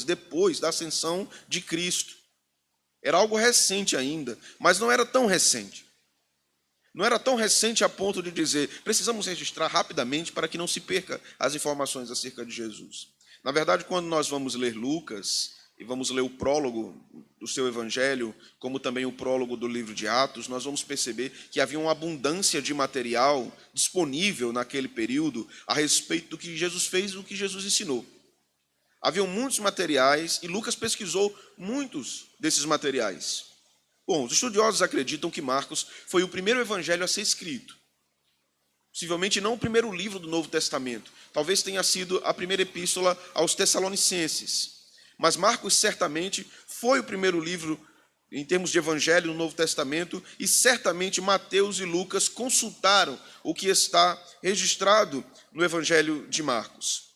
depois da ascensão de Cristo. Era algo recente ainda, mas não era tão recente. Não era tão recente a ponto de dizer, precisamos registrar rapidamente para que não se perca as informações acerca de Jesus. Na verdade, quando nós vamos ler Lucas, e vamos ler o prólogo do seu evangelho, como também o prólogo do livro de Atos, nós vamos perceber que havia uma abundância de material disponível naquele período a respeito do que Jesus fez e do que Jesus ensinou. Haviam muitos materiais e Lucas pesquisou muitos desses materiais. Bom, os estudiosos acreditam que Marcos foi o primeiro evangelho a ser escrito. Possivelmente não o primeiro livro do Novo Testamento. Talvez tenha sido a primeira epístola aos Tessalonicenses. Mas Marcos certamente foi o primeiro livro em termos de evangelho no Novo Testamento e certamente Mateus e Lucas consultaram o que está registrado no evangelho de Marcos.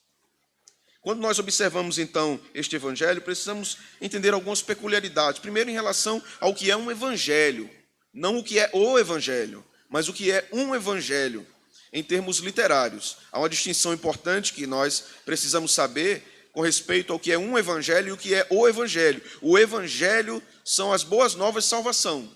Quando nós observamos, então, este evangelho, precisamos entender algumas peculiaridades. Primeiro, em relação ao que é um evangelho. Não o que é o evangelho, mas o que é um evangelho, em termos literários. Há uma distinção importante que nós precisamos saber com respeito ao que é um evangelho e o que é o evangelho. O evangelho são as boas novas de salvação.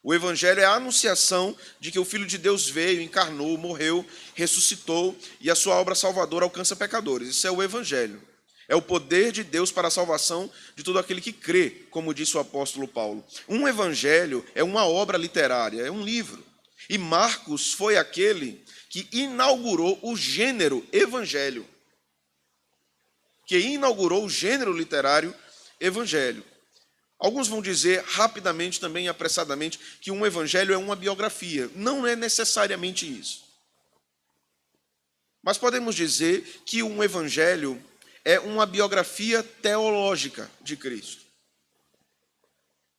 O evangelho é a anunciação de que o Filho de Deus veio, encarnou, morreu, ressuscitou e a sua obra salvadora alcança pecadores. Isso é o evangelho. É o poder de Deus para a salvação de todo aquele que crê, como disse o apóstolo Paulo. Um evangelho é uma obra literária, é um livro. E Marcos foi aquele que inaugurou o gênero evangelho. Que inaugurou o gênero literário evangelho. Alguns vão dizer rapidamente, também apressadamente, que um evangelho é uma biografia. Não é necessariamente isso. Mas podemos dizer que um evangelho é uma biografia teológica de Cristo.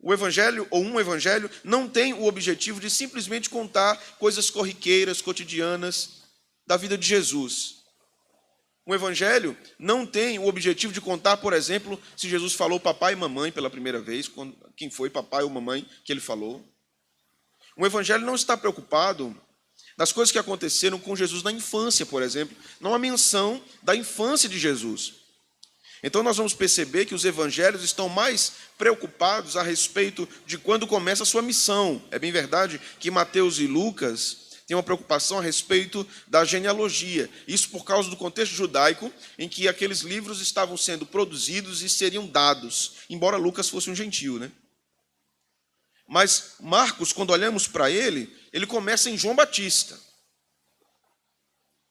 O evangelho, ou um evangelho, não tem o objetivo de simplesmente contar coisas corriqueiras, cotidianas da vida de Jesus. Um evangelho não tem o objetivo de contar, por exemplo, se Jesus falou papai e mamãe pela primeira vez, quem foi papai ou mamãe que ele falou. Um evangelho não está preocupado nas coisas que aconteceram com Jesus na infância, por exemplo. Não há menção da infância de Jesus. Então nós vamos perceber que os evangelhos estão mais preocupados a respeito de quando começa a sua missão. É bem verdade que Mateus e Lucas tem uma preocupação a respeito da genealogia. Isso por causa do contexto judaico, em que aqueles livros estavam sendo produzidos e seriam dados, embora Lucas fosse um gentio, né? Mas Marcos, quando olhamos para ele começa em João Batista.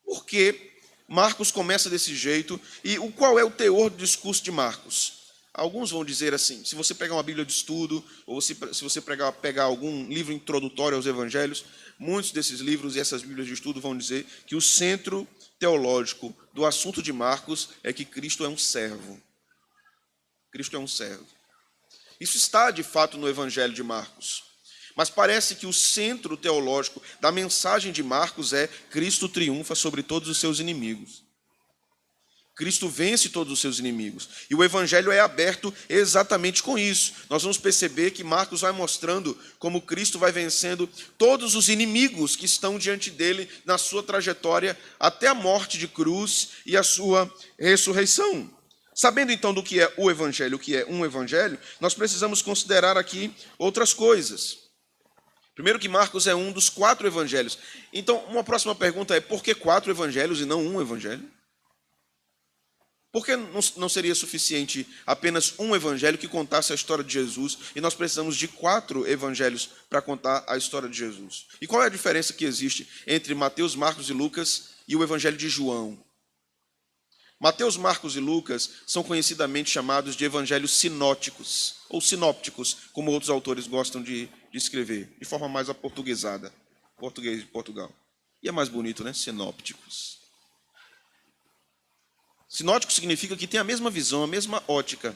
Por que Marcos começa desse jeito? E qual é o teor do discurso de Marcos? Alguns vão dizer assim, se você pegar uma Bíblia de estudo, ou se você pegar algum livro introdutório aos evangelhos, muitos desses livros e essas Bíblias de estudo vão dizer que o centro teológico do assunto de Marcos é que Cristo é um servo. Cristo é um servo. Isso está, de fato, no evangelho de Marcos. Mas parece que o centro teológico da mensagem de Marcos é Cristo triunfa sobre todos os seus inimigos. Cristo vence todos os seus inimigos. E o evangelho é aberto exatamente com isso. Nós vamos perceber que Marcos vai mostrando como Cristo vai vencendo todos os inimigos que estão diante dele na sua trajetória até a morte de cruz e a sua ressurreição. Sabendo então do que é o evangelho, o que é um evangelho, nós precisamos considerar aqui outras coisas. Primeiro que Marcos é um dos 4 evangelhos. Então, uma próxima pergunta é, por que 4 evangelhos e não um evangelho? Por que não seria suficiente apenas um evangelho que contasse a história de Jesus e nós precisamos de 4 evangelhos para contar a história de Jesus? E qual é a diferença que existe entre Mateus, Marcos e Lucas e o evangelho de João? Mateus, Marcos e Lucas são conhecidamente chamados de evangelhos sinóticos, ou sinópticos, como outros autores gostam de escrever, de forma mais aportuguesada, português de Portugal. E é mais bonito, né? Sinópticos. Sinótico significa que tem a mesma visão, a mesma ótica,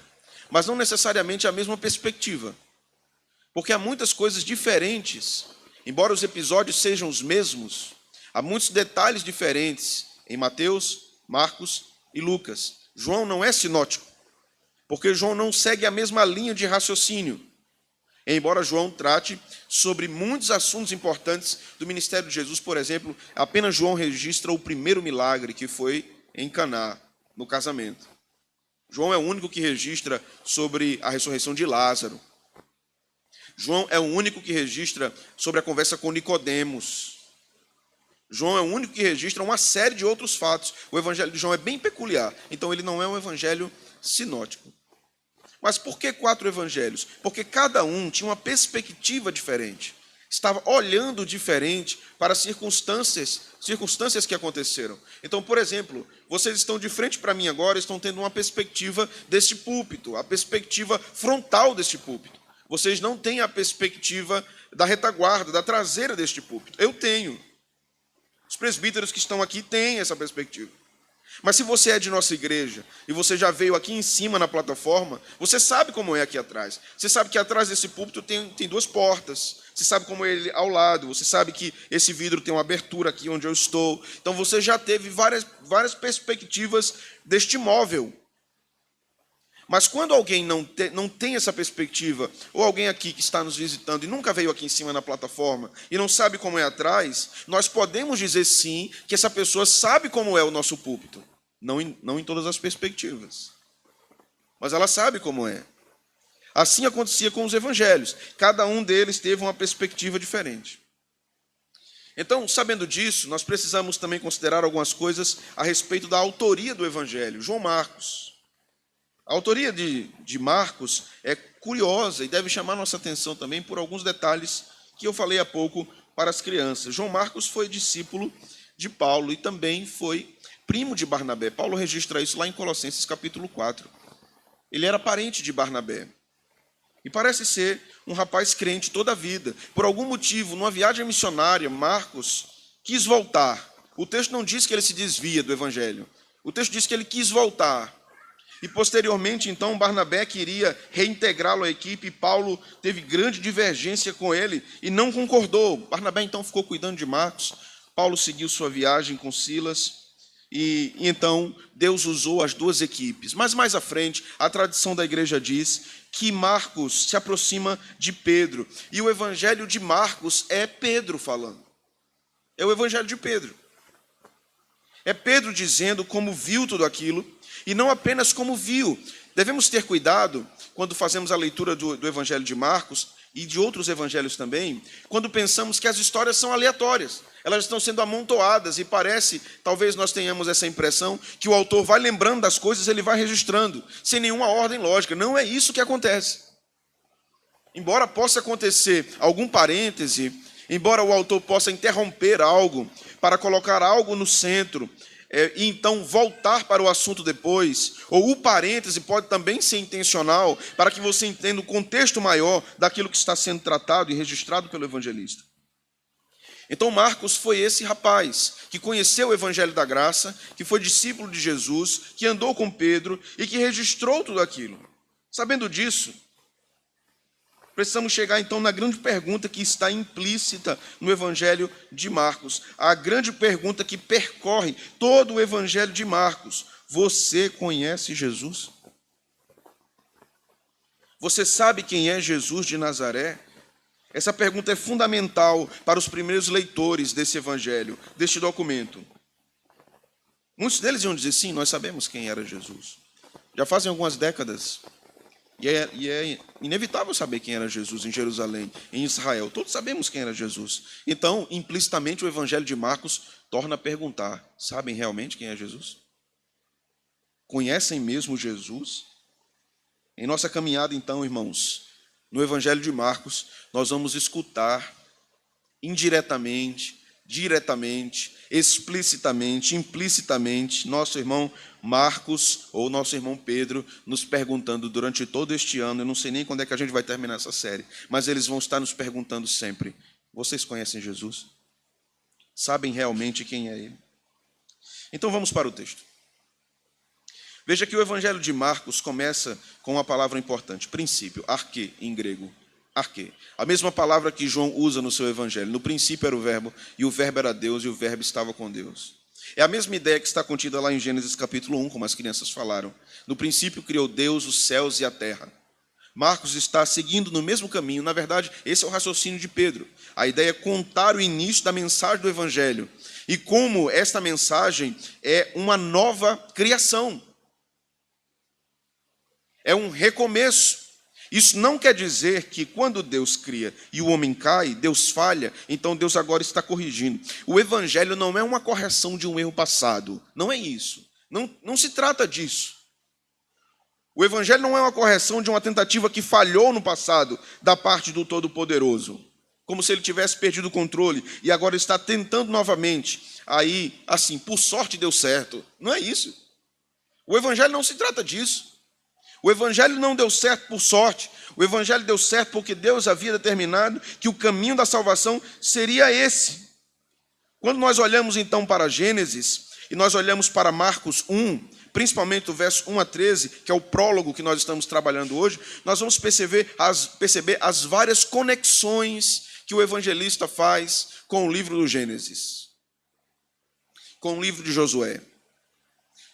mas não necessariamente a mesma perspectiva. Porque há muitas coisas diferentes, embora os episódios sejam os mesmos, há muitos detalhes diferentes em Mateus, Marcos e Lucas. João não é sinótico, porque João não segue a mesma linha de raciocínio. Embora João trate sobre muitos assuntos importantes do ministério de Jesus, por exemplo, apenas João registra o primeiro milagre, que foi em Caná, no casamento. João é o único que registra sobre a ressurreição de Lázaro. João é o único que registra sobre a conversa com Nicodemos. João é o único que registra uma série de outros fatos. O evangelho de João é bem peculiar, então ele não é um evangelho sinótico. Mas por que 4 evangelhos? Porque cada um tinha uma perspectiva diferente. Estava olhando diferente para circunstâncias que aconteceram. Então, por exemplo, vocês estão de frente para mim agora, estão tendo uma perspectiva deste púlpito, a perspectiva frontal deste púlpito. Vocês não têm a perspectiva da retaguarda, da traseira deste púlpito. Eu tenho. Os presbíteros que estão aqui têm essa perspectiva. Mas se você é de nossa igreja e você já veio aqui em cima na plataforma, você sabe como é aqui atrás. Você sabe que atrás desse púlpito tem 2 portas. Você sabe como é ele ao lado. Você sabe que esse vidro tem uma abertura aqui onde eu estou. Então você já teve várias perspectivas deste móvel. Mas quando alguém não tem essa perspectiva, ou alguém aqui que está nos visitando e nunca veio aqui em cima na plataforma e não sabe como é atrás, nós podemos dizer sim que essa pessoa sabe como é o nosso púlpito. Não em todas as perspectivas. Mas ela sabe como é. Assim acontecia com os evangelhos. Cada um deles teve uma perspectiva diferente. Então, sabendo disso, nós precisamos também considerar algumas coisas a respeito da autoria do evangelho. João Marcos. A autoria de Marcos é curiosa e deve chamar nossa atenção também por alguns detalhes que eu falei há pouco para as crianças. João Marcos foi discípulo de Paulo e também foi primo de Barnabé. Paulo registra isso lá em Colossenses capítulo 4. Ele era parente de Barnabé. E parece ser um rapaz crente toda a vida. Por algum motivo, numa viagem missionária, Marcos quis voltar. O texto não diz que ele se desvia do evangelho. O texto diz que ele quis voltar. E posteriormente, então, Barnabé queria reintegrá-lo à equipe e Paulo teve grande divergência com ele e não concordou. Barnabé, então, ficou cuidando de Marcos. Paulo seguiu sua viagem com Silas e então Deus usou as 2 equipes. Mas mais à frente, a tradição da igreja diz que Marcos se aproxima de Pedro. E o evangelho de Marcos é Pedro falando. É o evangelho de Pedro. É Pedro dizendo como viu tudo aquilo. E não apenas como viu. Devemos ter cuidado, quando fazemos a leitura do Evangelho de Marcos e de outros evangelhos também, quando pensamos que as histórias são aleatórias. Elas estão sendo amontoadas e parece, talvez nós tenhamos essa impressão, que o autor vai lembrando das coisas, ele vai registrando, sem nenhuma ordem lógica. Não é isso que acontece. Embora possa acontecer algum parêntese, embora o autor possa interromper algo para colocar algo no centro, e então voltar para o assunto depois, ou o parêntese pode também ser intencional, para que você entenda o contexto maior daquilo que está sendo tratado e registrado pelo evangelista. Então Marcos foi esse rapaz que conheceu o evangelho da graça, que foi discípulo de Jesus, que andou com Pedro e que registrou tudo aquilo. Sabendo disso, precisamos chegar então na grande pergunta que está implícita no evangelho de Marcos. A grande pergunta que percorre todo o evangelho de Marcos. Você conhece Jesus? Você sabe quem é Jesus de Nazaré? Essa pergunta é fundamental para os primeiros leitores desse evangelho, deste documento. Muitos deles iam dizer, sim, nós sabemos quem era Jesus. Já fazem algumas décadas. E é inevitável saber quem era Jesus em Jerusalém, em Israel. Todos sabemos quem era Jesus. Então, implicitamente, o evangelho de Marcos torna a perguntar, sabem realmente quem é Jesus? Conhecem mesmo Jesus? Em nossa caminhada, então, irmãos, no evangelho de Marcos, nós vamos escutar indiretamente, diretamente, explicitamente, implicitamente, nosso irmão Marcos ou nosso irmão Pedro nos perguntando durante todo este ano, eu não sei nem quando é que a gente vai terminar essa série, mas eles vão estar nos perguntando sempre, vocês conhecem Jesus? Sabem realmente quem é Ele? Então vamos para o texto. Veja que o evangelho de Marcos começa com uma palavra importante, princípio, arquê, em grego. Arquê. A mesma palavra que João usa no seu evangelho. No princípio era o verbo, e o verbo era Deus, e o verbo estava com Deus. É a mesma ideia que está contida lá em Gênesis capítulo 1, como as crianças falaram. No princípio criou Deus os céus e a terra. Marcos está seguindo no mesmo caminho. Na verdade, esse é o raciocínio de Pedro. A ideia é contar o início da mensagem do evangelho. E como esta mensagem é uma nova criação. É um recomeço. Isso não quer dizer que quando Deus cria e o homem cai, Deus falha, então Deus agora está corrigindo. O evangelho não é uma correção de um erro passado. Não é isso. Não se trata disso. O evangelho não é uma correção de uma tentativa que falhou no passado da parte do Todo-Poderoso, como se ele tivesse perdido o controle e agora está tentando novamente. Aí, assim, por sorte deu certo. Não é isso. O evangelho não se trata disso. O evangelho não deu certo por sorte. O evangelho deu certo porque Deus havia determinado que o caminho da salvação seria esse. Quando nós olhamos então para Gênesis e nós olhamos para Marcos 1, principalmente do verso 1 a 13, que é o prólogo que nós estamos trabalhando hoje, nós vamos perceber as várias conexões que o evangelista faz com o livro do Gênesis, com o livro de Josué,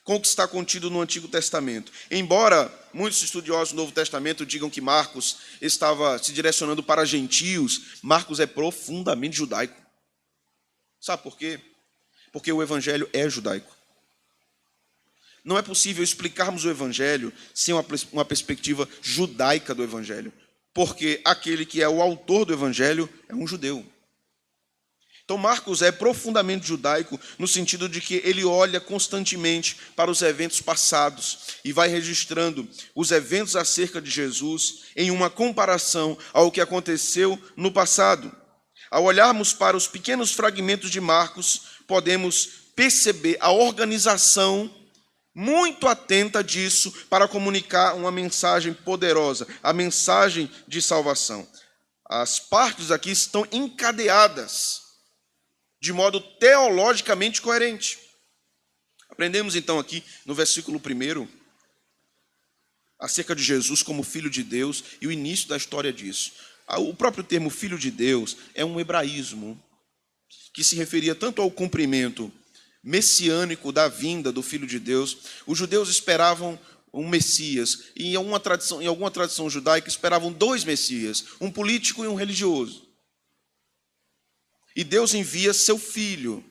com o que está contido no Antigo Testamento. Embora muitos estudiosos do Novo Testamento digam que Marcos estava se direcionando para gentios, Marcos é profundamente judaico. Sabe por quê? Porque o evangelho é judaico. Não é possível explicarmos o evangelho sem uma perspectiva judaica do evangelho, porque aquele que é o autor do evangelho é um judeu. Então Marcos é profundamente judaico no sentido de que ele olha constantemente para os eventos passados e vai registrando os eventos acerca de Jesus em uma comparação ao que aconteceu no passado. Ao olharmos para os pequenos fragmentos de Marcos, podemos perceber a organização muito atenta disso para comunicar uma mensagem poderosa, a mensagem de salvação. As partes aqui estão encadeadas de modo teologicamente coerente. Aprendemos então aqui no versículo 1 acerca de Jesus como Filho de Deus e o início da história disso. O próprio termo Filho de Deus é um hebraísmo que se referia tanto ao cumprimento messiânico da vinda do Filho de Deus. Os judeus esperavam um Messias, e em alguma tradição judaica esperavam dois Messias, um político e um religioso. E Deus envia seu Filho,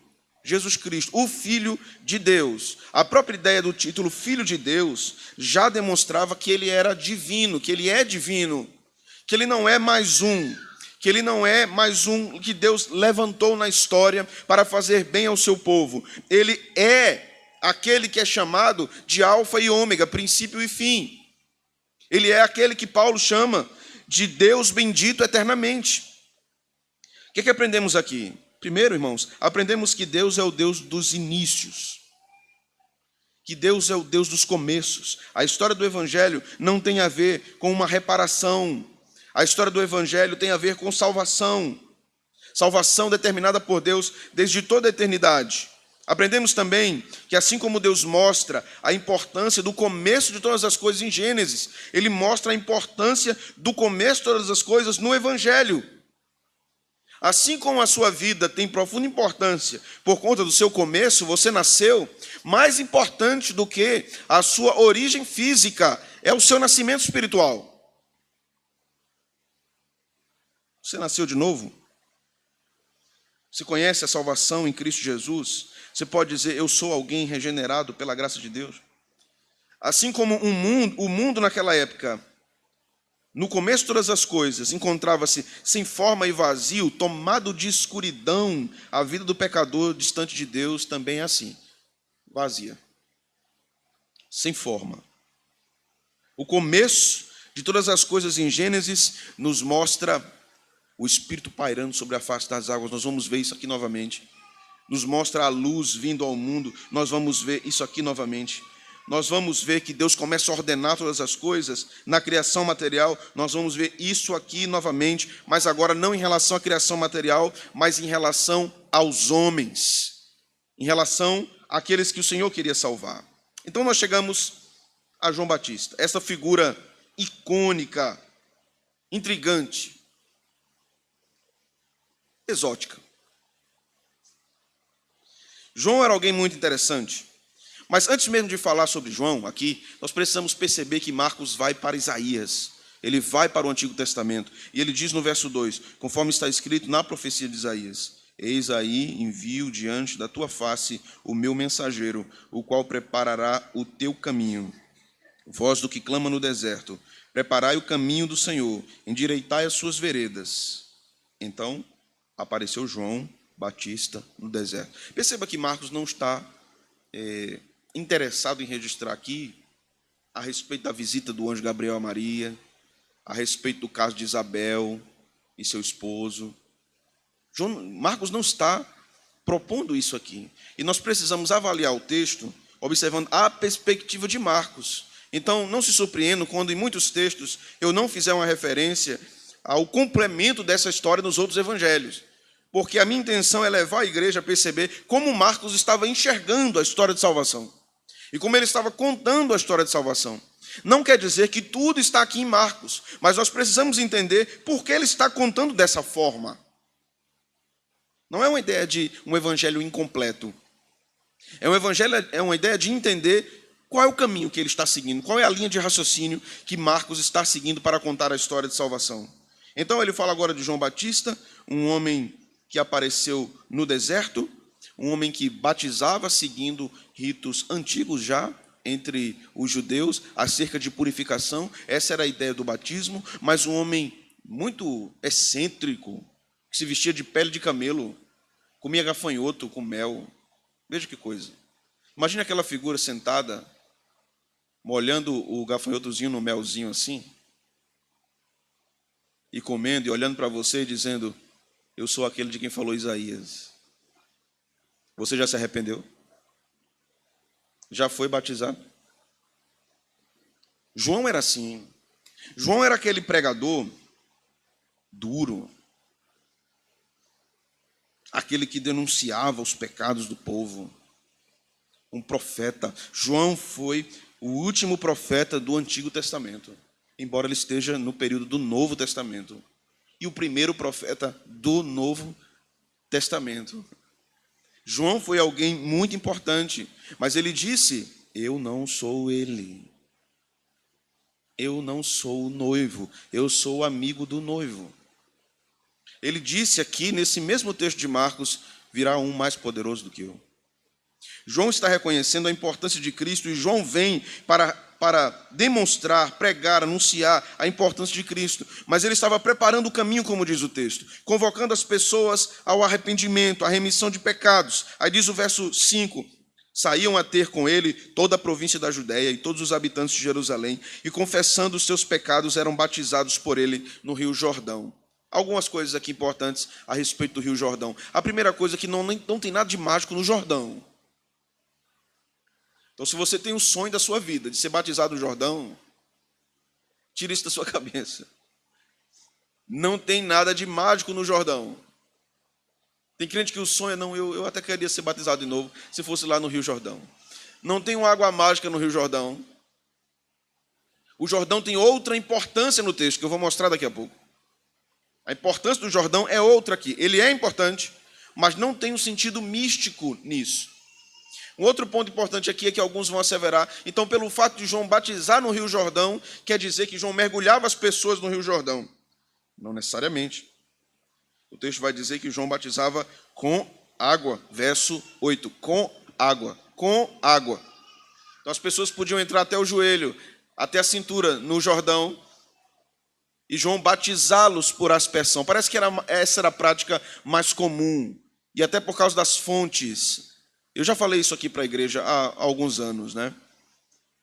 Jesus Cristo, o Filho de Deus. A própria ideia do título Filho de Deus já demonstrava que ele era divino, que ele é divino, que ele não é mais um, que Deus levantou na história para fazer bem ao seu povo. Ele é aquele que é chamado de Alfa e Ômega, princípio e fim. Ele é aquele que Paulo chama de Deus bendito eternamente. O que aprendemos aqui? Primeiro, irmãos, aprendemos que Deus é o Deus dos inícios, que Deus é o Deus dos começos. A história do Evangelho não tem a ver com uma reparação. A história do Evangelho tem a ver com salvação. Salvação determinada por Deus desde toda a eternidade. Aprendemos também que assim como Deus mostra a importância do começo de todas as coisas em Gênesis, Ele mostra a importância do começo de todas as coisas no Evangelho. Assim como a sua vida tem profunda importância por conta do seu começo, você nasceu, mais importante do que a sua origem física é o seu nascimento espiritual. Você nasceu de novo? Você conhece a salvação em Cristo Jesus? Você pode dizer, eu sou alguém regenerado pela graça de Deus? Assim como o mundo naquela época, no começo de todas as coisas, encontrava-se sem forma e vazio, tomado de escuridão, a vida do pecador distante de Deus também é assim, vazia, sem forma. O começo de todas as coisas em Gênesis nos mostra o Espírito pairando sobre a face das águas. Nós vamos ver isso aqui novamente. Nos mostra a luz vindo ao mundo. Nós vamos ver isso aqui novamente. Nós vamos ver que Deus começa a ordenar todas as coisas na criação material. Nós vamos ver isso aqui novamente, mas agora não em relação à criação material, mas em relação aos homens, em relação àqueles que o Senhor queria salvar. Então nós chegamos a João Batista, essa figura icônica, intrigante, exótica. João era alguém muito interessante. Mas antes mesmo de falar sobre João aqui, nós precisamos perceber que Marcos vai para Isaías. Ele vai para o Antigo Testamento. E ele diz no verso 2, conforme está escrito na profecia de Isaías: Eis aí envio diante da tua face o meu mensageiro, o qual preparará o teu caminho. voz do que clama no deserto, preparai o caminho do Senhor, endireitai as suas veredas. Então apareceu João Batista no deserto. Perceba que Marcos não está interessado em registrar aqui a respeito da visita do anjo Gabriel a Maria, a respeito do caso de Isabel e seu esposo. Marcos não está propondo isso aqui. E nós precisamos avaliar o texto observando a perspectiva de Marcos. Então, não se surpreenda quando em muitos textos eu não fizer uma referência ao complemento dessa história nos outros evangelhos. Porque a minha intenção é levar a igreja a perceber como Marcos estava enxergando a história de salvação. E como ele estava contando a história de salvação. Não quer dizer que tudo está aqui em Marcos, mas nós precisamos entender por que ele está contando dessa forma. Não é uma ideia de um evangelho incompleto. É uma ideia de entender qual é o caminho que ele está seguindo, qual é a linha de raciocínio que Marcos está seguindo para contar a história de salvação. Então ele fala agora de João Batista, um homem que apareceu no deserto, um homem que batizava seguindo ritos antigos já entre os judeus, acerca de purificação. Essa era a ideia do batismo, mas um homem muito excêntrico, que se vestia de pele de camelo, comia gafanhoto com mel. Veja que coisa. Imagine aquela figura sentada, molhando o gafanhotozinho no melzinho assim, e comendo e olhando para você e dizendo: eu sou aquele de quem falou Isaías. Você já se arrependeu? Já foi batizado? João era assim. João era aquele pregador duro, aquele que denunciava os pecados do povo, um profeta. João foi o último profeta do Antigo Testamento, embora ele esteja no período do Novo Testamento, e o primeiro profeta do Novo Testamento. João foi alguém muito importante, mas ele disse: eu não sou ele. Eu não sou o noivo, eu sou o amigo do noivo. Ele disse aqui, nesse mesmo texto de Marcos: virá um mais poderoso do que eu. João está reconhecendo a importância de Cristo, e João vem para demonstrar, pregar, anunciar a importância de Cristo. Mas ele estava preparando o caminho, como diz o texto, convocando as pessoas ao arrependimento, à remissão de pecados. Aí diz o verso 5, saíam a ter com ele toda a província da Judéia e todos os habitantes de Jerusalém, e confessando os seus pecados eram batizados por ele no rio Jordão. Algumas coisas aqui importantes a respeito do rio Jordão. A primeira coisa é que não tem nada de mágico no Jordão. Então, se você tem o sonho da sua vida de ser batizado no Jordão, tire isso da sua cabeça. Não tem nada de mágico no Jordão. Tem crente que o sonho é: não, eu até queria ser batizado de novo se fosse lá no Rio Jordão. Não tem uma água mágica no Rio Jordão. O Jordão tem outra importância no texto, que eu vou mostrar daqui a pouco. A importância do Jordão é outra aqui. Ele é importante, mas não tem um sentido místico nisso. Um outro ponto importante aqui é que alguns vão asseverar: então, pelo fato de João batizar no Rio Jordão, quer dizer que João mergulhava as pessoas no Rio Jordão. Não necessariamente. O texto vai dizer que João batizava com água. Verso 8, com água. Com água. Então as pessoas podiam entrar até o joelho, até a cintura no Jordão, e João batizá-los por aspersão. Parece que essa era a prática mais comum, e até por causa das fontes. Eu já falei isso aqui para a igreja há alguns anos, né?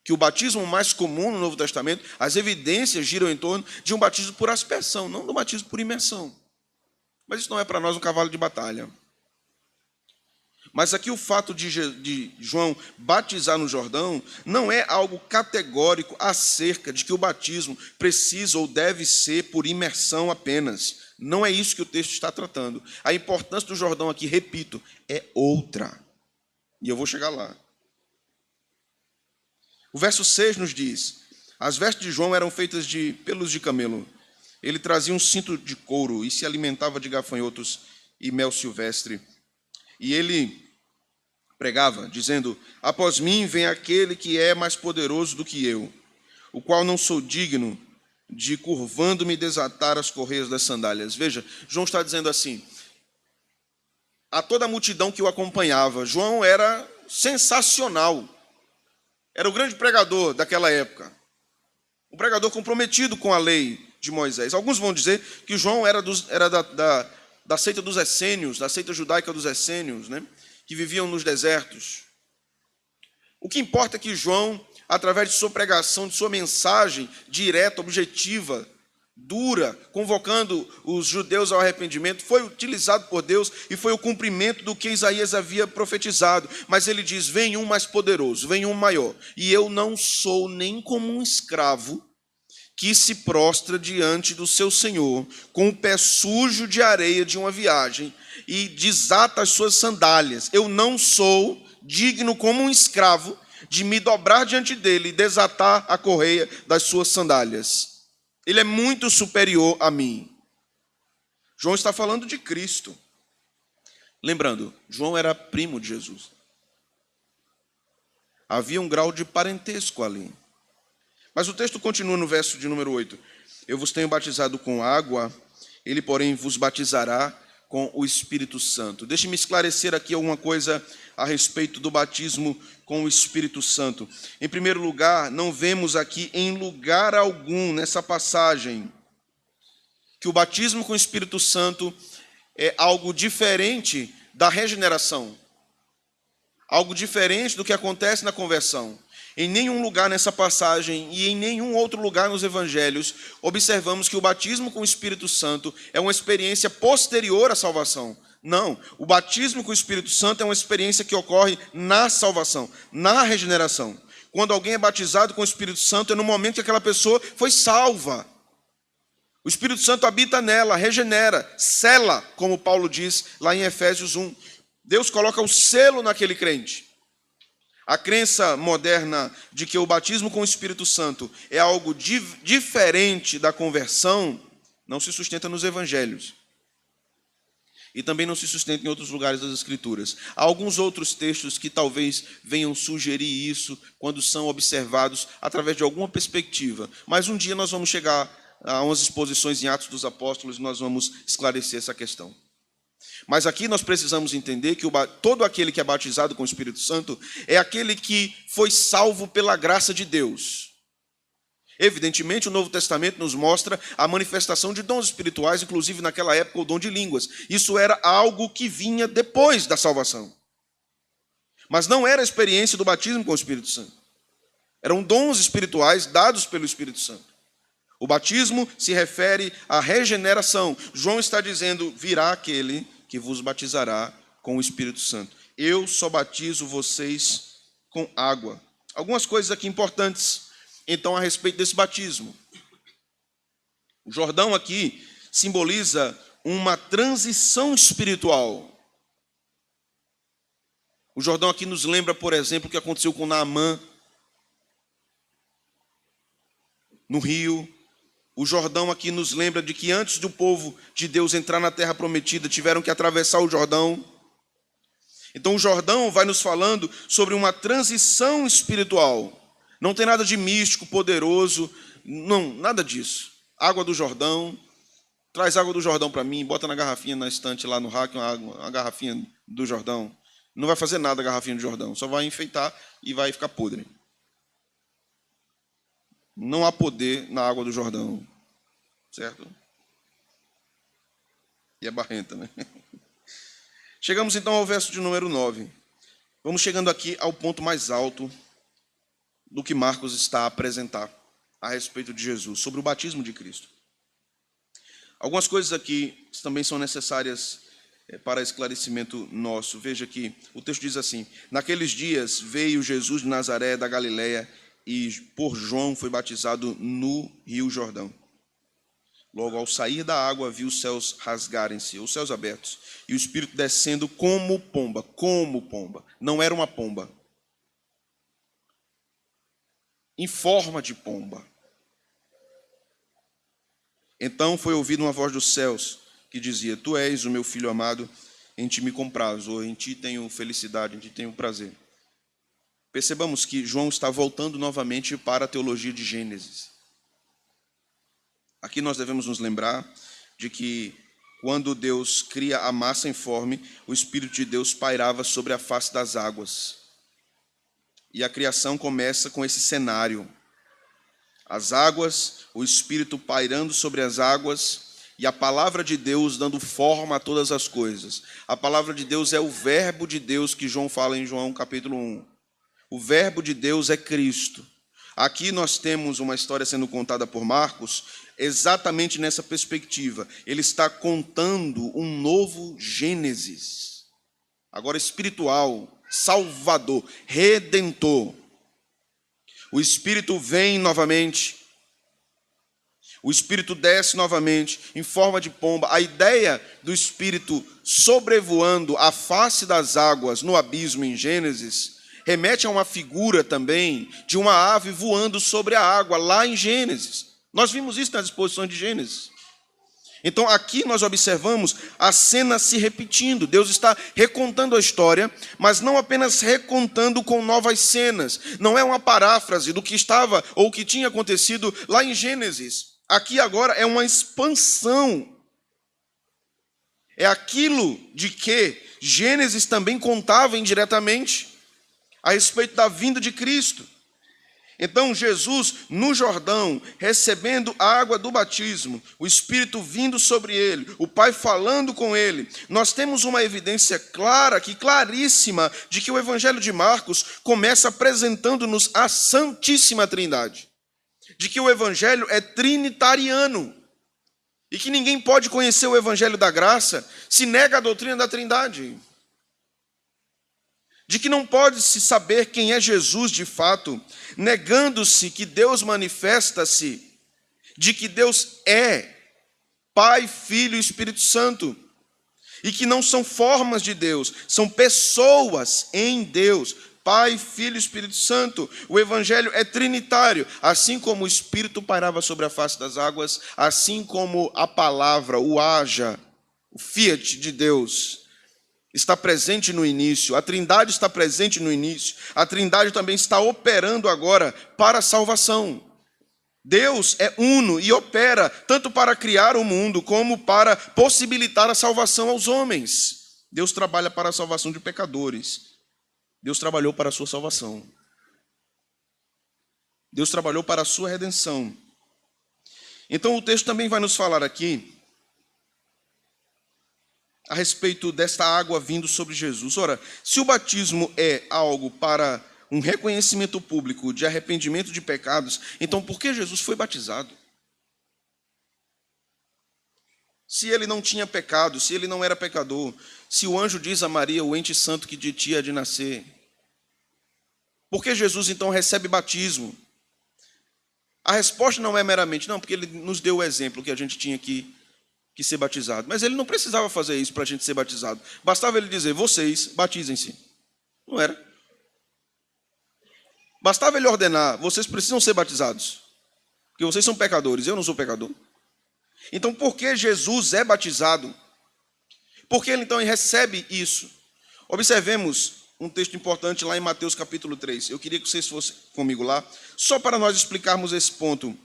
Que o batismo mais comum no Novo Testamento, as evidências giram em torno de um batismo por aspersão, não do batismo por imersão. Mas isso não é para nós um cavalo de batalha. Mas aqui o fato de João batizar no Jordão não é algo categórico acerca de que o batismo precisa ou deve ser por imersão apenas. Não é isso que o texto está tratando. A importância do Jordão aqui, repito, é outra. E eu vou chegar lá. O verso 6 nos diz: as vestes de João eram feitas de pelos de camelo. Ele trazia um cinto de couro e se alimentava de gafanhotos e mel silvestre. E ele pregava, dizendo: após mim vem aquele que é mais poderoso do que eu, o qual não sou digno de, curvando-me, desatar as correias das sandálias. Veja, João está dizendo assim, a toda a multidão que o acompanhava: João era sensacional. Era o grande pregador daquela época. Um pregador comprometido com a lei de Moisés. Alguns vão dizer que João era da seita dos essênios, da seita judaica dos essênios, né, que viviam nos desertos. O que importa é que João, através de sua pregação, de sua mensagem direta, objetiva, dura, convocando os judeus ao arrependimento, foi utilizado por Deus e foi o cumprimento do que Isaías havia profetizado. Mas ele diz: vem um mais poderoso, vem um maior, e eu não sou nem como um escravo que se prostra diante do seu senhor com o pé sujo de areia de uma viagem e desata as suas sandálias. Eu não sou digno como um escravo de me dobrar diante dele e desatar a correia das suas sandálias. Ele é muito superior a mim. João está falando de Cristo. Lembrando, João era primo de Jesus. Havia um grau de parentesco ali. Mas o texto continua no verso de número 8. Eu vos tenho batizado com água, ele, porém, vos batizará com o Espírito Santo. Deixe-me esclarecer aqui alguma coisa a respeito do batismo com o Espírito Santo. Em primeiro lugar, não vemos aqui em lugar algum nessa passagem que o batismo com o Espírito Santo é algo diferente da regeneração, algo diferente do que acontece na conversão. Em nenhum lugar nessa passagem e em nenhum outro lugar nos evangelhos observamos que o batismo com o Espírito Santo é uma experiência posterior à salvação. Não, o batismo com o Espírito Santo é uma experiência que ocorre na salvação, na regeneração. Quando alguém é batizado com o Espírito Santo é no momento que aquela pessoa foi salva. O Espírito Santo habita nela, regenera, sela, como Paulo diz lá em Efésios 1. Deus coloca o selo naquele crente. A crença moderna de que o batismo com o Espírito Santo é algo diferente da conversão não se sustenta nos evangelhos. E também não se sustenta em outros lugares das Escrituras. Há alguns outros textos que talvez venham sugerir isso quando são observados através de alguma perspectiva. Mas um dia nós vamos chegar a umas exposições em Atos dos Apóstolos e nós vamos esclarecer essa questão. Mas aqui nós precisamos entender que todo aquele que é batizado com o Espírito Santo é aquele que foi salvo pela graça de Deus. Evidentemente, o Novo Testamento nos mostra a manifestação de dons espirituais, inclusive naquela época o dom de línguas. Isso era algo que vinha depois da salvação. Mas não era a experiência do batismo com o Espírito Santo. Eram dons espirituais dados pelo Espírito Santo. O batismo se refere à regeneração. João está dizendo: virá aquele que vos batizará com o Espírito Santo. Eu só batizo vocês com água. Algumas coisas aqui importantes, então, a respeito desse batismo. O Jordão aqui simboliza uma transição espiritual. O Jordão aqui nos lembra, por exemplo, o que aconteceu com Naamã no rio. O Jordão aqui nos lembra de que antes do povo de Deus entrar na terra prometida, tiveram que atravessar o Jordão. Então o Jordão vai nos falando sobre uma transição espiritual. Não tem nada de místico, poderoso, não, nada disso. Água do Jordão, traz água do Jordão para mim, bota na garrafinha na estante lá no rack, uma garrafinha do Jordão. Não vai fazer nada a garrafinha do Jordão, só vai enfeitar e vai ficar podre. Não há poder na água do Jordão, certo? E é barrenta, né? Chegamos então ao verso de número 9. Vamos chegando aqui ao ponto mais alto do que Marcos está a apresentar a respeito de Jesus, sobre o batismo de Cristo. Algumas coisas aqui também são necessárias para esclarecimento nosso. Veja que o texto diz assim: naqueles dias veio Jesus de Nazaré da Galileia e por João foi batizado no Rio Jordão. Logo, ao sair da água, viu os céus rasgarem-se, os céus abertos, e o Espírito descendo como pomba, não era uma pomba, em forma de pomba. Então foi ouvida uma voz dos céus que dizia: Tu és o meu filho amado, em ti me comprazo, ou em ti tenho felicidade, em ti tenho prazer. Percebamos que João está voltando novamente para a teologia de Gênesis. Aqui nós devemos nos lembrar de que quando Deus cria a massa informe, o Espírito de Deus pairava sobre a face das águas. E a criação começa com esse cenário. As águas, o Espírito pairando sobre as águas e a palavra de Deus dando forma a todas as coisas. A palavra de Deus é o verbo de Deus que João fala em João capítulo 1. O verbo de Deus é Cristo. Aqui nós temos uma história sendo contada por Marcos exatamente nessa perspectiva. Ele está contando um novo Gênesis. Agora espiritual, salvador, redentor. O Espírito vem novamente, o Espírito desce novamente em forma de pomba. A ideia do Espírito sobrevoando a face das águas no abismo em Gênesis remete a uma figura também de uma ave voando sobre a água lá em Gênesis. Nós vimos isso nas exposições de Gênesis. Então aqui nós observamos a cena se repetindo. Deus está recontando a história, mas não apenas recontando com novas cenas. Não é uma paráfrase do que estava ou que tinha acontecido lá em Gênesis. Aqui agora é uma expansão. É aquilo de que Gênesis também contava indiretamente a respeito da vinda de Cristo. Então Jesus no Jordão, recebendo a água do batismo, o Espírito vindo sobre ele, o Pai falando com ele, nós temos uma evidência clara, claríssima, de que o Evangelho de Marcos começa apresentando-nos a Santíssima Trindade, de que o Evangelho é trinitariano, e que ninguém pode conhecer o Evangelho da graça se nega a doutrina da Trindade. De que não pode-se saber quem é Jesus de fato, negando-se que Deus manifesta-se, de que Deus é Pai, Filho e Espírito Santo, e que não são formas de Deus, são pessoas em Deus, Pai, Filho e Espírito Santo. O Evangelho é trinitário, assim como o Espírito pairava sobre a face das águas, assim como a palavra, o haja, o fiat de Deus, está presente no início, a Trindade está presente no início, a Trindade também está operando agora para a salvação. Deus é uno e opera tanto para criar o mundo como para possibilitar a salvação aos homens. Deus trabalha para a salvação de pecadores. Deus trabalhou para a sua salvação. Deus trabalhou para a sua redenção. Então o texto também vai nos falar aqui a respeito desta água vindo sobre Jesus. Ora, se o batismo é algo para um reconhecimento público de arrependimento de pecados, então por que Jesus foi batizado? Se ele não tinha pecado, se ele não era pecador, se o anjo diz a Maria, o ente santo que de ti há de nascer, por que Jesus então recebe batismo? A resposta não é meramente, não, porque ele nos deu o exemplo que a gente tinha que ser batizado. Mas ele não precisava fazer isso para a gente ser batizado. Bastava ele dizer, vocês batizem-se. Não era. Bastava ele ordenar, vocês precisam ser batizados. Porque vocês são pecadores, eu não sou pecador. Então, por que Jesus é batizado? Por que ele então recebe isso? Observemos um texto importante lá em Mateus capítulo 3. Eu queria que vocês fossem comigo lá, só para nós explicarmos esse ponto.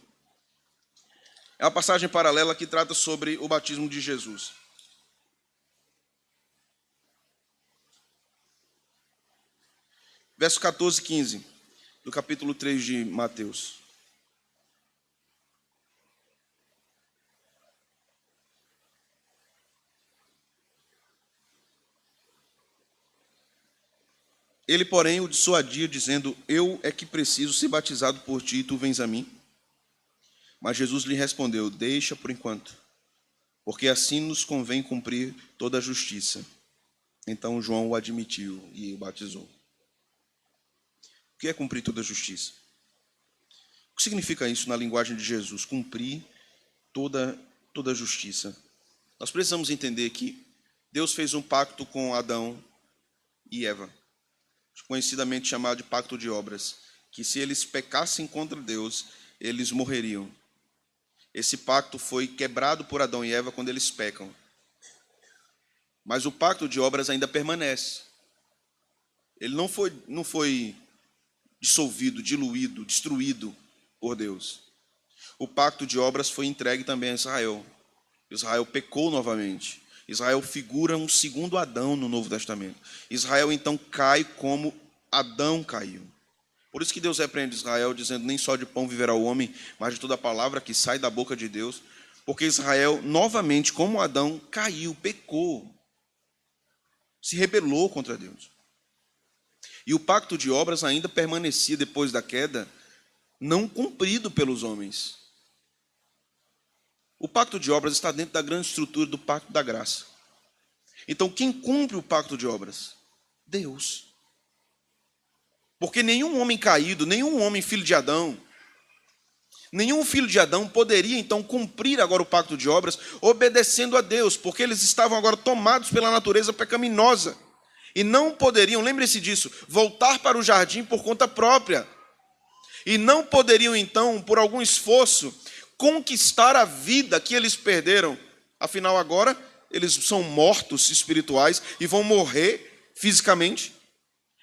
É uma passagem paralela que trata sobre o batismo de Jesus. Verso 14 e 15, do capítulo 3 de Mateus. Ele, porém, o dissuadia, dizendo, eu é que preciso ser batizado por ti, e tu vens a mim? Mas Jesus lhe respondeu, deixa por enquanto, porque assim nos convém cumprir toda a justiça. Então João o admitiu e o batizou. O que é cumprir toda a justiça? O que significa isso na linguagem de Jesus? Cumprir toda a justiça. Nós precisamos entender que Deus fez um pacto com Adão e Eva, conhecidamente chamado de pacto de obras, que se eles pecassem contra Deus, eles morreriam. Esse pacto foi quebrado por Adão e Eva quando eles pecam. Mas o pacto de obras ainda permanece. Ele não foi dissolvido, diluído, destruído por Deus. O pacto de obras foi entregue também a Israel. Israel pecou novamente. Israel figura um segundo Adão no Novo Testamento. Israel então cai como Adão caiu. Por isso que Deus repreende Israel, dizendo: nem só de pão viverá o homem, mas de toda a palavra que sai da boca de Deus. Porque Israel, novamente, como Adão, caiu, pecou, se rebelou contra Deus. E o pacto de obras ainda permanecia depois da queda, não cumprido pelos homens. O pacto de obras está dentro da grande estrutura do pacto da graça. Então, quem cumpre o pacto de obras? Deus. Porque nenhum homem caído, nenhum homem filho de Adão, nenhum filho de Adão poderia, então, cumprir agora o pacto de obras obedecendo a Deus, porque eles estavam agora tomados pela natureza pecaminosa. E não poderiam, lembre-se disso, voltar para o jardim por conta própria. E não poderiam, então, por algum esforço, conquistar a vida que eles perderam. Afinal, agora, eles são mortos espirituais e vão morrer fisicamente.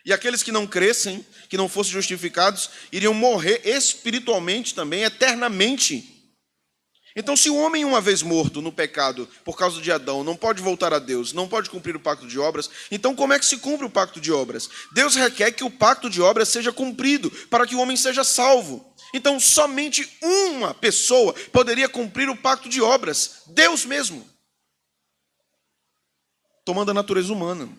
E aqueles que não crescem, que não fossem justificados, iriam morrer espiritualmente também, eternamente. Então, se o homem, uma vez morto no pecado, por causa de Adão, não pode voltar a Deus, não pode cumprir o pacto de obras, então como é que se cumpre o pacto de obras? Deus requer que o pacto de obras seja cumprido, para que o homem seja salvo. Então, somente uma pessoa poderia cumprir o pacto de obras, Deus mesmo, tomando a natureza humana.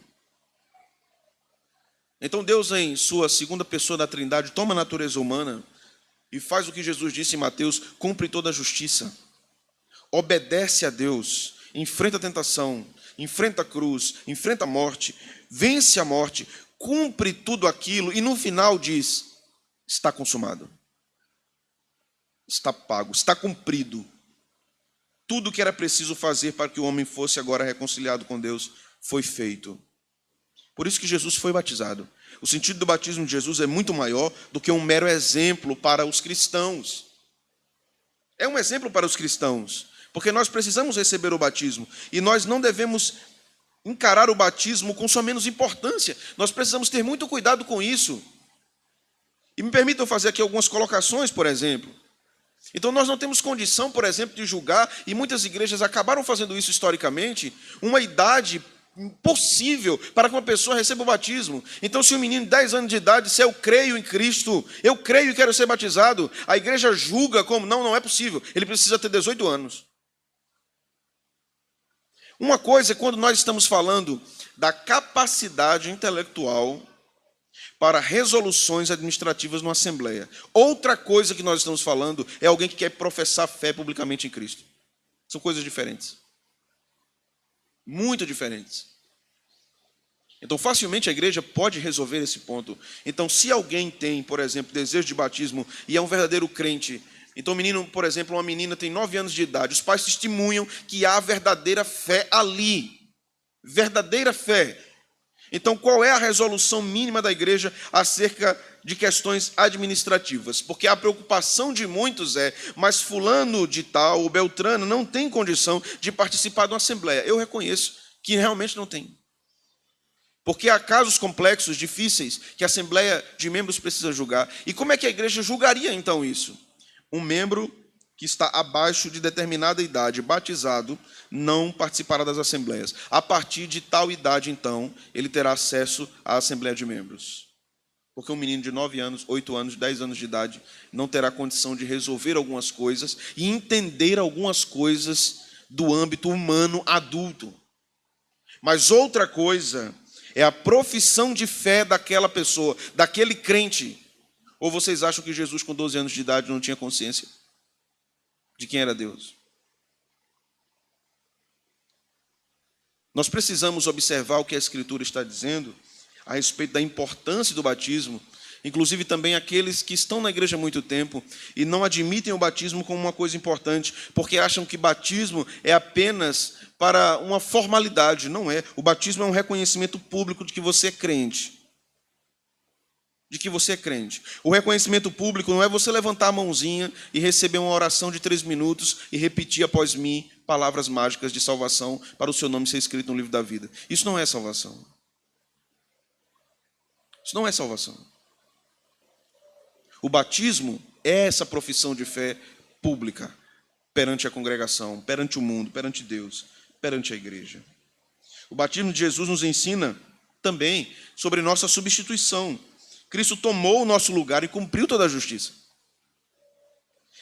Então Deus, em sua segunda pessoa da Trindade, toma a natureza humana e faz o que Jesus disse em Mateus: cumpre toda a justiça, obedece a Deus, enfrenta a tentação, enfrenta a cruz, enfrenta a morte, vence a morte, cumpre tudo aquilo e no final diz: está consumado, está pago, está cumprido. Tudo que era preciso fazer para que o homem fosse agora reconciliado com Deus foi feito. Por isso que Jesus foi batizado. O sentido do batismo de Jesus é muito maior do que um mero exemplo para os cristãos. É um exemplo para os cristãos, porque nós precisamos receber o batismo. E nós não devemos encarar o batismo com sua menos importância. Nós precisamos ter muito cuidado com isso. E me permitam fazer aqui algumas colocações, por exemplo. Então nós não temos condição, por exemplo, de julgar, e muitas igrejas acabaram fazendo isso historicamente, uma idade impossível para que uma pessoa receba o batismo. Então, se um menino de 10 anos de idade disser: eu creio em Cristo, eu creio e quero ser batizado, a igreja julga como: não é possível, ele precisa ter 18 anos. Uma coisa é quando nós estamos falando da capacidade intelectual para resoluções administrativas numa assembleia. Outra coisa que nós estamos falando é alguém que quer professar fé publicamente em Cristo. São coisas diferentes. Muito diferentes. Então, facilmente a igreja pode resolver esse ponto. Então, se alguém tem, por exemplo, desejo de batismo e é um verdadeiro crente, então o menino, por exemplo, uma menina tem 9 anos de idade, os pais testemunham que há verdadeira fé ali. Verdadeira fé. Então, qual é a resolução mínima da igreja acerca de questões administrativas? Porque a preocupação de muitos é: mas fulano de tal, o Beltrano, não tem condição de participar de uma assembleia. Eu reconheço que realmente não tem. Porque há casos complexos, difíceis, que a assembleia de membros precisa julgar. E como é que a igreja julgaria então isso? Um membro que está abaixo de determinada idade, batizado, não participará das assembleias. A partir de tal idade, então, ele terá acesso à assembleia de membros. Porque um menino de 9 anos, 8 anos, 10 anos de idade não terá condição de resolver algumas coisas e entender algumas coisas do âmbito humano adulto. Mas outra coisa é a profissão de fé daquela pessoa, daquele crente. Ou vocês acham que Jesus, com 12 anos de idade, não tinha consciência de quem era Deus? Nós precisamos observar o que a Escritura está dizendo a respeito da importância do batismo, inclusive também aqueles que estão na igreja há muito tempo e não admitem o batismo como uma coisa importante, porque acham que batismo é apenas para uma formalidade. Não é. O batismo é um reconhecimento público de que você é crente. De que você é crente. O reconhecimento público não é você levantar a mãozinha e receber uma oração de 3 minutos e repetir após mim palavras mágicas de salvação para o seu nome ser escrito no livro da vida. Isso não é salvação. Isso não é salvação. O batismo é essa profissão de fé pública perante a congregação, perante o mundo, perante Deus, perante a igreja. O batismo de Jesus nos ensina também sobre nossa substituição. Cristo tomou o nosso lugar e cumpriu toda a justiça.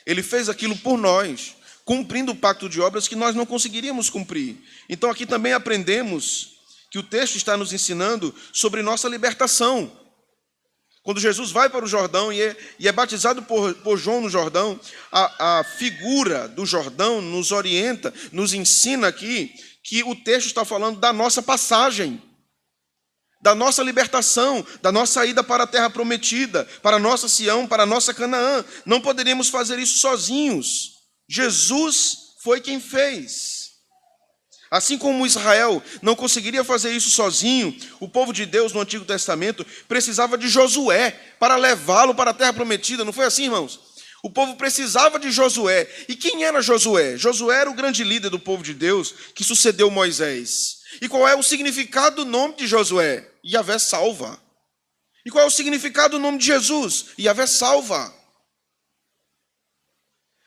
Ele fez aquilo por nós, cumprindo o pacto de obras que nós não conseguiríamos cumprir. Então aqui também aprendemos que o texto está nos ensinando sobre nossa libertação. Quando Jesus vai para o Jordão e é batizado por João no Jordão, a figura do Jordão nos orienta, nos ensina aqui que o texto está falando da nossa passagem, da nossa libertação, da nossa ida para a terra prometida, para a nossa Sião, para a nossa Canaã. Não poderíamos fazer isso sozinhos. Jesus foi quem fez. Assim como Israel não conseguiria fazer isso sozinho, o povo de Deus no Antigo Testamento precisava de Josué para levá-lo para a terra prometida. Não foi assim, irmãos? O povo precisava de Josué. E quem era Josué? Josué era o grande líder do povo de Deus que sucedeu Moisés. E qual é o significado do nome de Josué? Yahvé salva. E qual é o significado do nome de Jesus? Yahvé salva.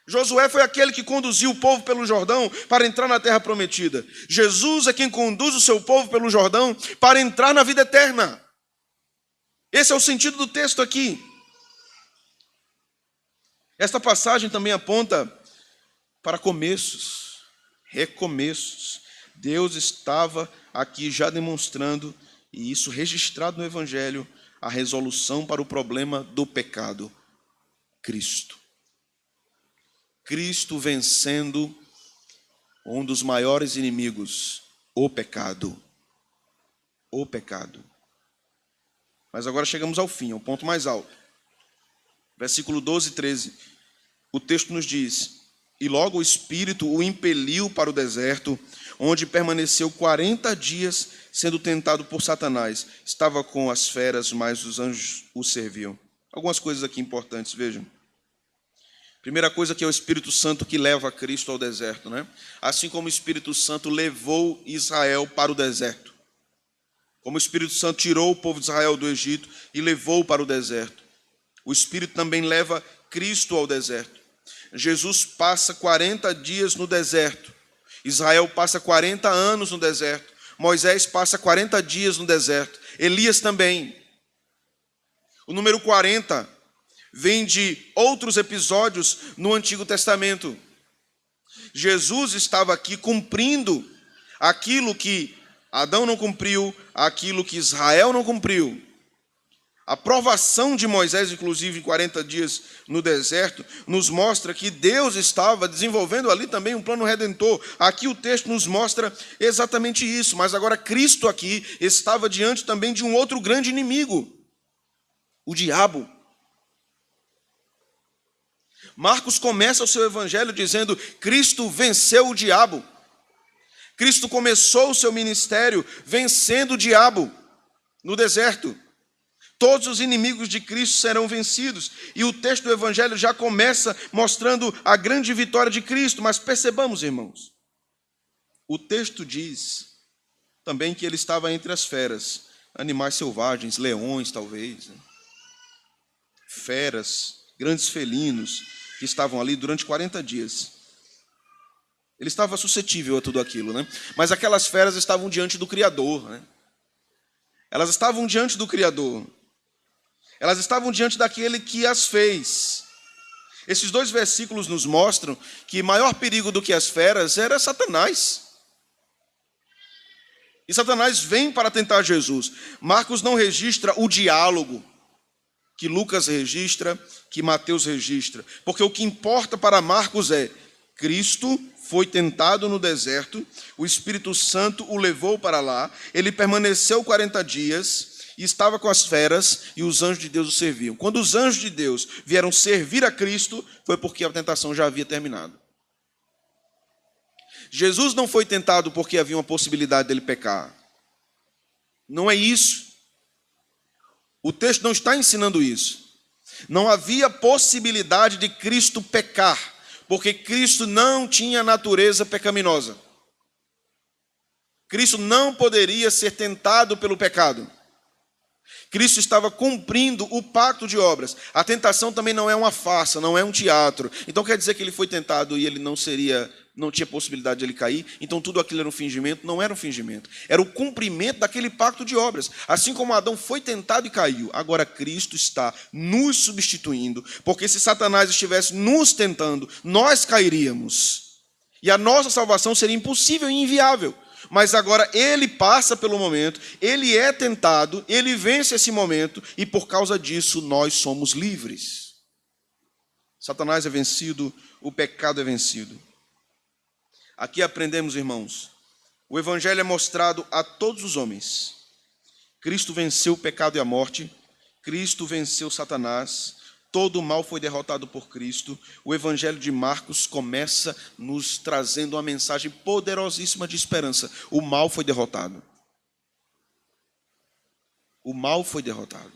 Josué foi aquele que conduziu o povo pelo Jordão para entrar na terra prometida. Jesus é quem conduz o seu povo pelo Jordão para entrar na vida eterna. Esse é o sentido do texto aqui. Esta passagem também aponta para começos, recomeços. Deus estava aqui já demonstrando, e isso registrado no Evangelho, a resolução para o problema do pecado. Cristo. Cristo vencendo um dos maiores inimigos, o pecado. O pecado. Mas agora chegamos ao fim, ao ponto mais alto. Versículo 12 e 13. O texto nos diz: e logo o Espírito o impeliu para o deserto, onde permaneceu 40 dias, sendo tentado por Satanás. Estava com as feras, mas os anjos o serviam. Algumas coisas aqui importantes, vejam. Primeira coisa que é o Espírito Santo que leva Cristo ao deserto, né? Assim como o Espírito Santo levou Israel para o deserto. Como o Espírito Santo tirou o povo de Israel do Egito e levou para o deserto. O Espírito também leva Cristo ao deserto. Jesus passa 40 dias no deserto. Israel passa 40 anos no deserto. Moisés passa 40 dias no deserto. Elias também. O número 40 vem de outros episódios no Antigo Testamento. Jesus estava aqui cumprindo aquilo que Adão não cumpriu, aquilo que Israel não cumpriu. A provação de Moisés, inclusive, em 40 dias no deserto, nos mostra que Deus estava desenvolvendo ali também um plano redentor. Aqui o texto nos mostra exatamente isso, mas agora Cristo aqui estava diante também de um outro grande inimigo, o diabo. Marcos começa o seu evangelho dizendo: Cristo venceu o diabo. Cristo começou o seu ministério vencendo o diabo no deserto. Todos os inimigos de Cristo serão vencidos. E o texto do evangelho já começa mostrando a grande vitória de Cristo. Mas percebamos, irmãos, o texto diz também que ele estava entre as feras, animais selvagens, leões talvez, né? Feras, grandes felinos, que estavam ali durante 40 dias. Ele estava suscetível a tudo aquilo, né? Mas aquelas feras estavam diante do Criador, né? Elas estavam diante do Criador. Elas estavam diante daquele que as fez. Esses dois versículos nos mostram que maior perigo do que as feras era Satanás. E Satanás vem para tentar Jesus. Marcos não registra o diálogo que Lucas registra, que Mateus registra. Porque o que importa para Marcos é: Cristo foi tentado no deserto, o Espírito Santo o levou para lá, ele permaneceu 40 dias e estava com as feras e os anjos de Deus o serviam. Quando os anjos de Deus vieram servir a Cristo, foi porque a tentação já havia terminado. Jesus não foi tentado porque havia uma possibilidade dele pecar. Não é isso. O texto não está ensinando isso. Não havia possibilidade de Cristo pecar, porque Cristo não tinha natureza pecaminosa. Cristo não poderia ser tentado pelo pecado. Cristo estava cumprindo o pacto de obras. A tentação também não é uma farsa, não é um teatro. Então quer dizer que ele foi tentado e ele não seria não tinha possibilidade de ele cair, então tudo aquilo era um fingimento. Não era um fingimento, era o cumprimento daquele pacto de obras. Assim como Adão foi tentado e caiu, agora Cristo está nos substituindo, porque se Satanás estivesse nos tentando, nós cairíamos, e a nossa salvação seria impossível e inviável. Mas agora ele passa pelo momento, ele é tentado, ele vence esse momento, e por causa disso nós somos livres. Satanás é vencido, o pecado é vencido. Aqui aprendemos, irmãos, o evangelho é mostrado a todos os homens. Cristo venceu o pecado e a morte, Cristo venceu Satanás, todo o mal foi derrotado por Cristo. O evangelho de Marcos começa nos trazendo uma mensagem poderosíssima de esperança. O mal foi derrotado. O mal foi derrotado.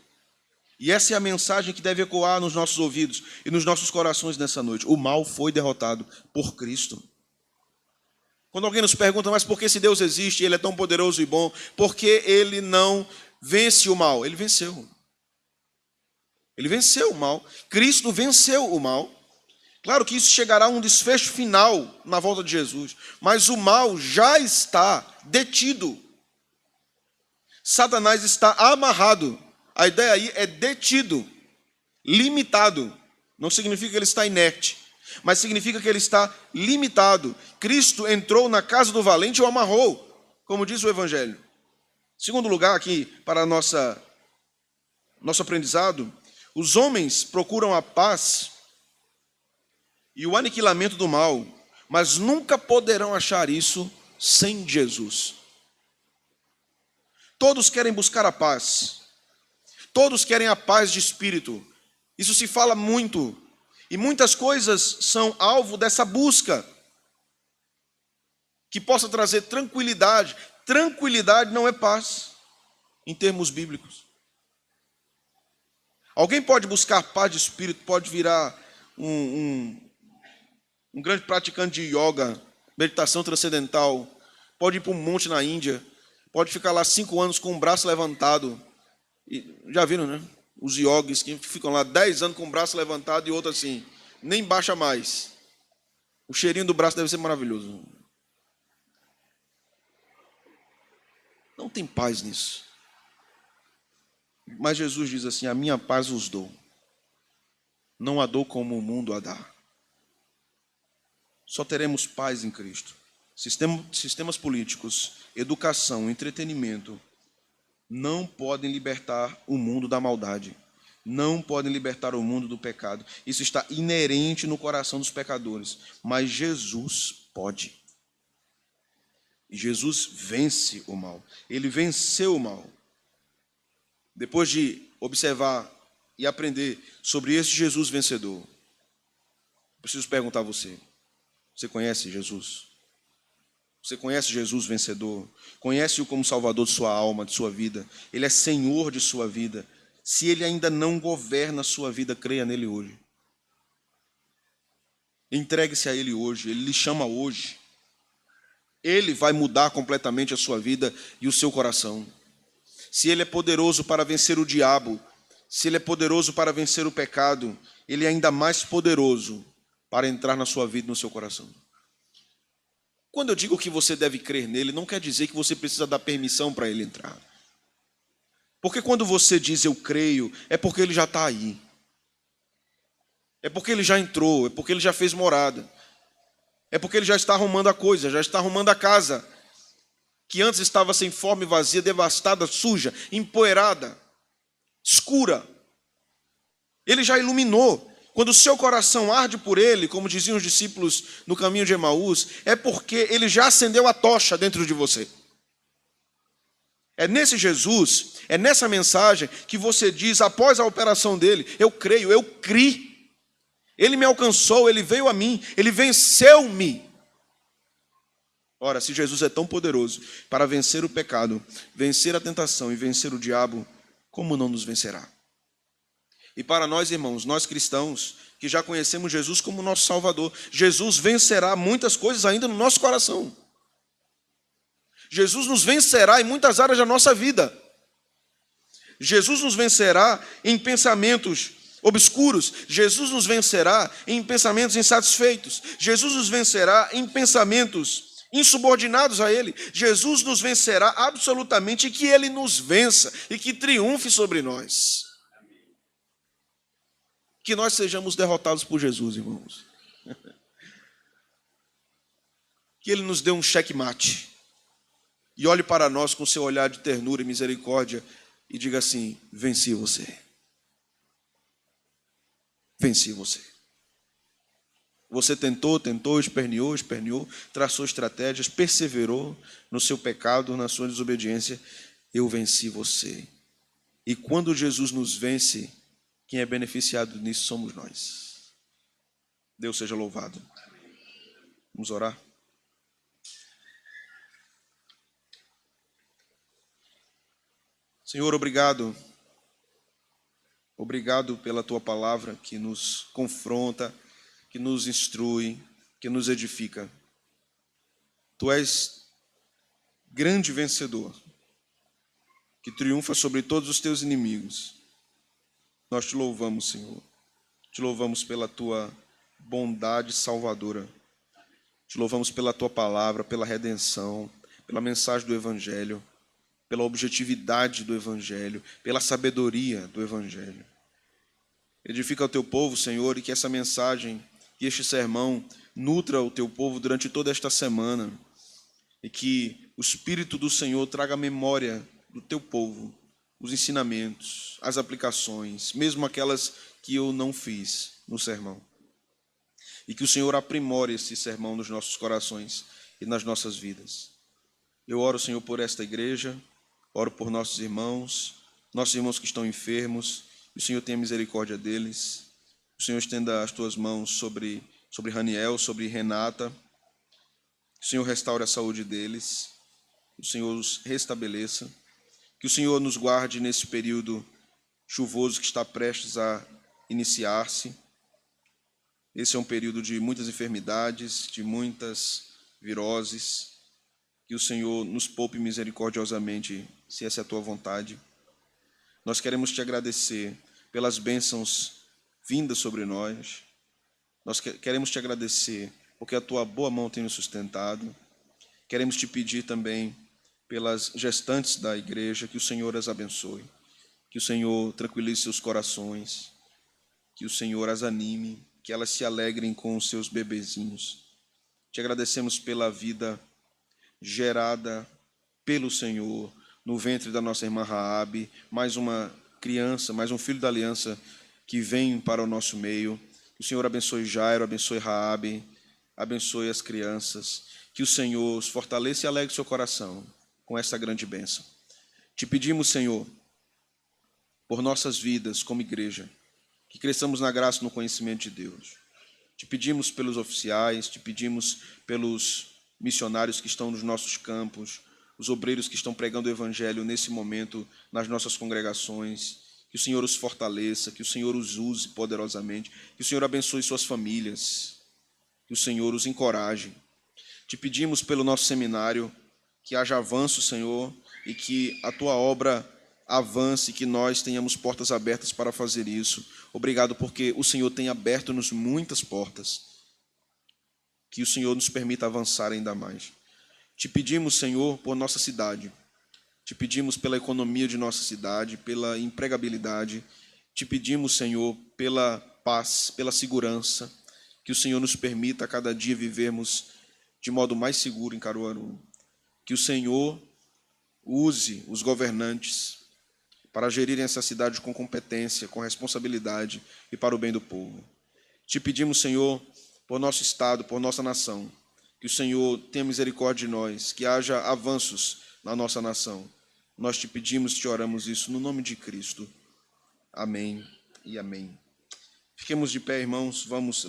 E essa é a mensagem que deve ecoar nos nossos ouvidos e nos nossos corações nessa noite. O mal foi derrotado por Cristo. Quando alguém nos pergunta, mas por que se Deus existe, Ele é tão poderoso e bom, por que Ele não vence o mal? Ele venceu. Ele venceu o mal. Cristo venceu o mal. Claro que isso chegará a um desfecho final na volta de Jesus, mas o mal já está detido. Satanás está amarrado. A ideia aí é detido, limitado. Não significa que ele está inerte, mas significa que ele está limitado. Cristo entrou na casa do valente e o amarrou, como diz o Evangelho. Segundo lugar aqui, para nosso aprendizado, os homens procuram a paz e o aniquilamento do mal, mas nunca poderão achar isso sem Jesus. Todos querem buscar a paz. Todos querem a paz de espírito. Isso se fala muito. E muitas coisas são alvo dessa busca, que possa trazer tranquilidade. Tranquilidade não é paz, em termos bíblicos. Alguém pode buscar paz de espírito, pode virar um grande praticante de yoga, meditação transcendental, pode ir para um monte na Índia, pode ficar lá 5 anos com o braço levantado. E, já viram, né? Os yogis que ficam lá 10 anos com o braço levantado e outro assim, nem baixa mais. O cheirinho do braço deve ser maravilhoso. Não tem paz nisso. Mas Jesus diz assim, a minha paz vos dou. Não a dou como o mundo a dá. Só teremos paz em Cristo. Sistemas políticos, educação, entretenimento, não podem libertar o mundo da maldade. Não podem libertar o mundo do pecado. Isso está inerente no coração dos pecadores. Mas Jesus pode. E Jesus vence o mal. Ele venceu o mal. Depois de observar e aprender sobre esse Jesus vencedor, preciso perguntar a você. Você conhece Jesus? Você conhece Jesus vencedor? Conhece-o como Salvador de sua alma, de sua vida? Ele é Senhor de sua vida. Se Ele ainda não governa a sua vida, creia nele hoje. Entregue-se a Ele hoje. Ele lhe chama hoje. Ele vai mudar completamente a sua vida e o seu coração. Se Ele é poderoso para vencer o diabo, se Ele é poderoso para vencer o pecado, Ele é ainda mais poderoso para entrar na sua vida e no seu coração. Quando eu digo que você deve crer nele, não quer dizer que você precisa dar permissão para ele entrar. Porque quando você diz eu creio, é porque ele já está aí. É porque ele já entrou, é porque ele já fez morada. É porque ele já está arrumando a coisa, já está arrumando a casa, que antes estava sem forma e vazia, devastada, suja, empoeirada, escura. Ele já iluminou. Quando o seu coração arde por ele, como diziam os discípulos no caminho de Emaús, é porque ele já acendeu a tocha dentro de você. É nesse Jesus, é nessa mensagem que você diz, após a operação dele, eu creio, eu criei. Ele me alcançou, ele veio a mim, ele venceu-me. Ora, se Jesus é tão poderoso para vencer o pecado, vencer a tentação e vencer o diabo, como não nos vencerá? E para nós, irmãos, nós cristãos, que já conhecemos Jesus como nosso Salvador, Jesus vencerá muitas coisas ainda no nosso coração. Jesus nos vencerá em muitas áreas da nossa vida. Jesus nos vencerá em pensamentos obscuros. Jesus nos vencerá em pensamentos insatisfeitos. Jesus nos vencerá em pensamentos insubordinados a Ele. Jesus nos vencerá absolutamente, e que Ele nos vença e que triunfe sobre nós. Que nós sejamos derrotados por Jesus, irmãos. Que Ele nos dê um checkmate e olhe para nós com seu olhar de ternura e misericórdia e diga assim: venci você. Venci você. Você tentou, esperneou, traçou estratégias, perseverou no seu pecado, na sua desobediência. Eu venci você. E quando Jesus nos vence, quem é beneficiado nisso somos nós. Deus seja louvado. Vamos orar? Senhor, obrigado. Obrigado pela tua palavra que nos confronta, que nos instrui, que nos edifica. Tu és grande vencedor, que triunfa sobre todos os teus inimigos. Nós te louvamos, Senhor. Te louvamos pela tua bondade salvadora. Te louvamos pela tua palavra, pela redenção, pela mensagem do Evangelho, pela objetividade do Evangelho, pela sabedoria do Evangelho. Edifica o teu povo, Senhor, e que essa mensagem, que este sermão nutra o teu povo durante toda esta semana, e que o Espírito do Senhor traga a memória do teu povo, os ensinamentos, as aplicações, mesmo aquelas que eu não fiz no sermão. E que o Senhor aprimore esse sermão nos nossos corações e nas nossas vidas. Eu oro, Senhor, por esta igreja, oro por nossos irmãos que estão enfermos, que o Senhor tenha misericórdia deles. O Senhor estenda as tuas mãos sobre Raniel, sobre Renata. Que o Senhor restaure a saúde deles. Que o Senhor os restabeleça. Que o Senhor nos guarde nesse período chuvoso que está prestes a iniciar-se. Esse é um período de muitas enfermidades, de muitas viroses. Que o Senhor nos poupe misericordiosamente, se essa é a tua vontade. Nós queremos te agradecer pelas bênçãos vindas sobre nós. Nós queremos te agradecer porque a tua boa mão tem nos sustentado. Queremos te pedir também pelas gestantes da igreja, que o Senhor as abençoe, que o Senhor tranquilize seus corações, que o Senhor as anime, que elas se alegrem com os seus bebezinhos. Te agradecemos pela vida gerada pelo Senhor no ventre da nossa irmã Raabe, mais uma criança, mais um filho da aliança que vem para o nosso meio. Que o Senhor abençoe Jairo, abençoe Raabe, abençoe as crianças. Que o Senhor os fortaleça e alegre seu coração com essa grande bênção. Te pedimos, Senhor, por nossas vidas como igreja, que cresçamos na graça e no conhecimento de Deus. Te pedimos pelos oficiais, te pedimos pelos missionários que estão nos nossos campos, os obreiros que estão pregando o Evangelho nesse momento nas nossas congregações. Que o Senhor os fortaleça, que o Senhor os use poderosamente, que o Senhor abençoe suas famílias, que o Senhor os encoraje. Te pedimos pelo nosso seminário que haja avanço, Senhor, e que a tua obra avance, que nós tenhamos portas abertas para fazer isso. Obrigado porque o Senhor tem aberto-nos muitas portas. Que o Senhor nos permita avançar ainda mais. Te pedimos, Senhor, por nossa cidade. Te pedimos pela economia de nossa cidade, pela empregabilidade. Te pedimos, Senhor, pela paz, pela segurança. Que o Senhor nos permita a cada dia vivermos de modo mais seguro em Caruaru. Que o Senhor use os governantes para gerirem essa cidade com competência, com responsabilidade e para o bem do povo. Te pedimos, Senhor, por nosso Estado, por nossa nação, que o Senhor tenha misericórdia de nós, que haja avanços na nossa nação. Nós te pedimos, te oramos isso no nome de Cristo. Amém e amém. Fiquemos de pé, irmãos, vamos